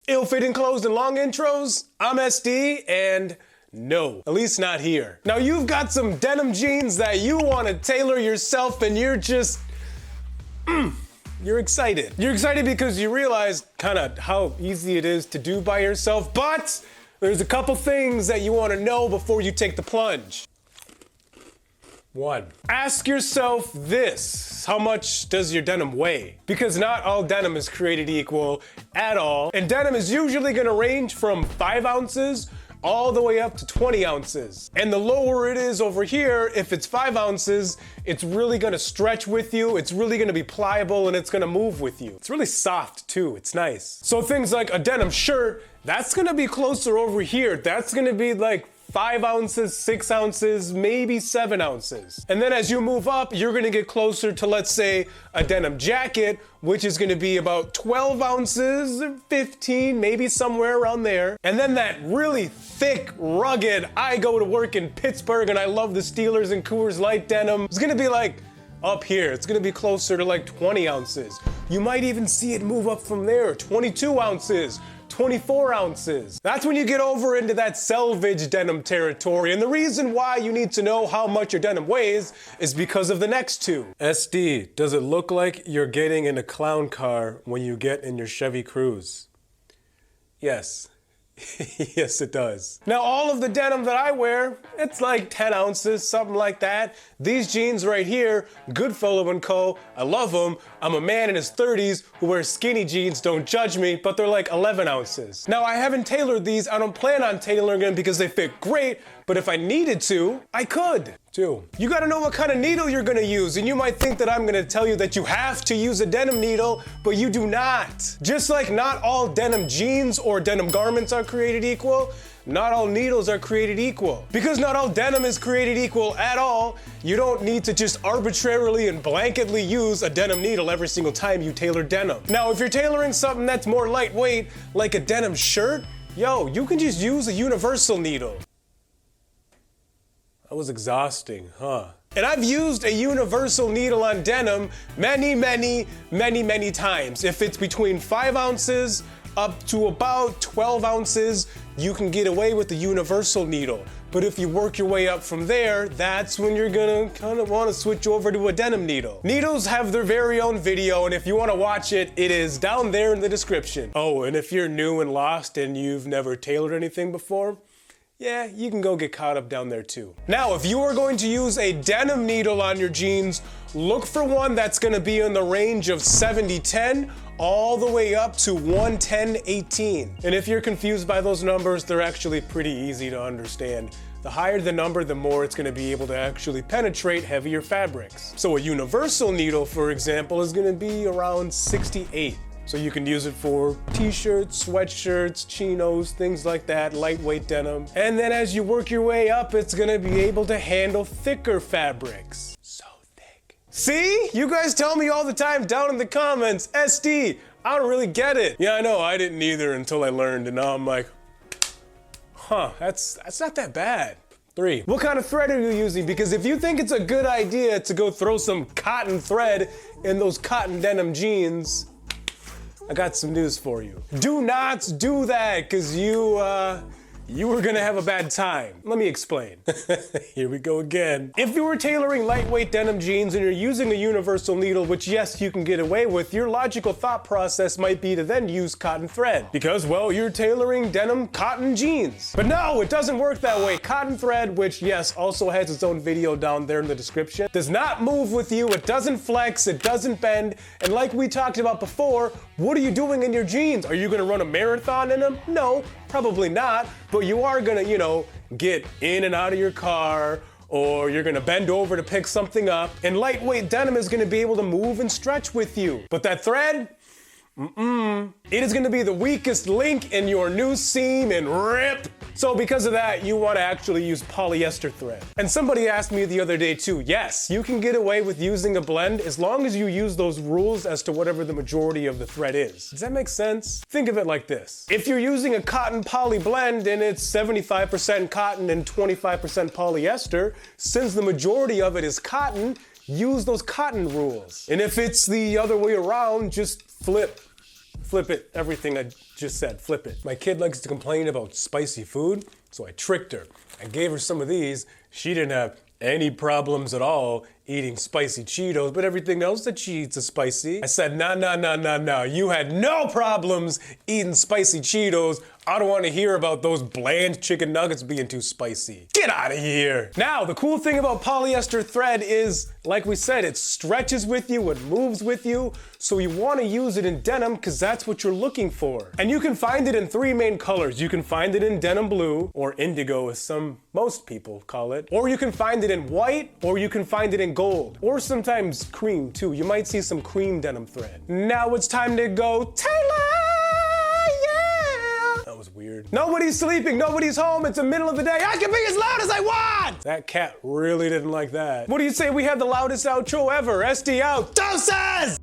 Ill-fitting clothes and long intros? I'm SD, and no, at least not here. Now you've got some denim jeans that you want to tailor yourself and you're just, you're excited. You're excited because you realize kind of how easy it is to do by yourself, but there's a couple things that you want to know before you take the plunge. 1. Ask yourself this: how much does your denim weigh? Because not all denim is created equal at all, and denim is usually gonna range from 5 ounces all the way up to 20 ounces. And the lower it is over here, if it's 5 ounces, it's really gonna stretch with you, it's really gonna be pliable, and it's gonna move with you. It's really soft too, it's nice. So things like a denim shirt, that's gonna be closer over here. That's gonna be like 5 ounces, 6 ounces, maybe 7 ounces. And then as you move up, you're gonna get closer to, let's say, a denim jacket, which is gonna be about 12 ounces, 15, maybe somewhere around there. And then that really thick, rugged, I go to work in Pittsburgh and I love the Steelers and Coors Light denim, it's gonna be like up here. It's gonna be closer to like 20 ounces. You might even see it move up from there, 22 ounces. 24 ounces. That's when you get over into that selvage denim territory. And the reason why you need to know how much your denim weighs is because of the next two. SD, does it look like you're getting in a clown car when you get in your Chevy Cruze? Yes. Yes, it does. Now, all of the denim that I wear, it's like 10 ounces, something like that. These jeans right here, Goodfellow & Co., I love them. I'm a man in his 30s who wears skinny jeans, don't judge me, but they're like 11 ounces. Now, I haven't tailored these. I don't plan on tailoring them because they fit great, but if I needed to, I could. 2. You gotta know what kind of needle you're gonna use, and you might think that I'm gonna tell you that you have to use a denim needle, but you do not. Just like not all denim jeans or denim garments are created equal, not all needles are created equal. Because not all denim is created equal at all, you don't need to just arbitrarily and blanketly use a denim needle every single time you tailor denim. Now, if you're tailoring something that's more lightweight, like a denim shirt, yo, you can just use a universal needle. That was exhausting, huh? And I've used a universal needle on denim many times. If it's between 5 ounces up to about 12 ounces, you can get away with the universal needle. But if you work your way up from there, that's when you're gonna kind of want to switch over to a denim needle. Needles have their very own video, and if you want to watch it, it is down there in the description. Oh, and if you're new and lost and you've never tailored anything before, yeah, you can go get caught up down there too. Now, if you are going to use a denim needle on your jeans, look for one that's gonna be in the range of 70-10 all the way up to 110-18. And if you're confused by those numbers, they're actually pretty easy to understand. The higher the number, the more it's gonna be able to actually penetrate heavier fabrics. So a universal needle, for example, is gonna be around 68. So you can use it for t-shirts, sweatshirts, chinos, things like that, lightweight denim. And then as you work your way up, it's gonna be able to handle thicker fabrics. So thick. See? You guys tell me all the time down in the comments, SD, I don't really get it. Yeah, I know, I didn't either until I learned, and now I'm like, huh, that's not that bad. 3. What kind of thread are you using? Because if you think it's a good idea to go throw some cotton thread in those cotton denim jeans, I got some news for you. Do not do that, because you were gonna have a bad time. Let me explain. Here we go again. If you were tailoring lightweight denim jeans and you're using a universal needle, which yes, you can get away with, your logical thought process might be to then use cotton thread. Because, well, you're tailoring denim cotton jeans. But no, it doesn't work that way. Cotton thread, which yes, also has its own video down there in the description, does not move with you, it doesn't flex, it doesn't bend, and like we talked about before, what are you doing in your jeans? Are you gonna run a marathon in them? No, probably not, but you are gonna, get in and out of your car, or you're gonna bend over to pick something up, and lightweight denim is gonna be able to move and stretch with you. But that thread, it is gonna be the weakest link in your new seam and rip. So because of that, you wanna actually use polyester thread. And somebody asked me the other day too, yes, you can get away with using a blend as long as you use those rules as to whatever the majority of the thread is. Does that make sense? Think of it like this. If you're using a cotton poly blend and it's 75% cotton and 25% polyester, since the majority of it is cotton, use those cotton rules. And if it's the other way around, just flip. Flip it, everything I just said, flip it. My kid likes to complain about spicy food, so I tricked her. I gave her some of these. She didn't have any problems at all eating spicy Cheetos, but everything else that she eats is spicy. I said, no. You had no problems eating spicy Cheetos. I don't want to hear about those bland chicken nuggets being too spicy. Get out of here. Now, the cool thing about polyester thread is, like we said, it stretches with you, it moves with you, so you want to use it in denim because that's what you're looking for. And you can find it in 3 main colors. You can find it in denim blue, or indigo as most people call it, or you can find it in white, or you can find it in gold, or sometimes cream too. You might see some cream denim thread. Now it's time to go Tailor! That was weird. Nobody's sleeping, nobody's home, it's the middle of the day. I can be as loud as I want! That cat really didn't like that. What do you say we have the loudest outro ever? SD out, doses!